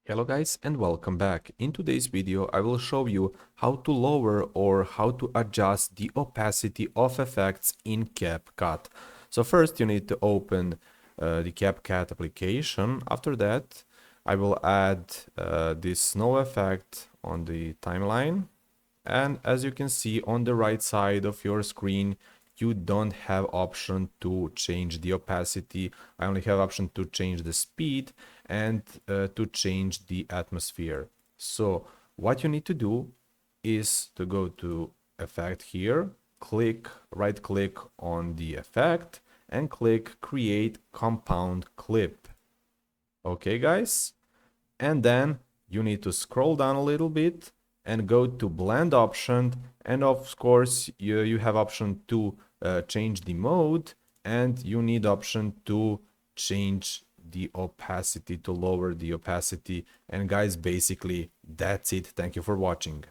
Hello guys and welcome back. In today's video I will show you how to lower or how to adjust the opacity of effects in CapCut. So first you need to open the CapCut application. After that I will add this snow effect on the timeline, and as you can see on the right side of your screen you don't have option to change the opacity. I only have option to change the speed and to change the atmosphere. So what you need to do is to go to effect here, right click on the effect and click create compound clip. Okay guys, and then you need to scroll down a little bit and go to blend option, and of course you have option to change the mode, and you need option to change the opacity, to lower the opacity. And guys, basically that's it. Thank you for watching.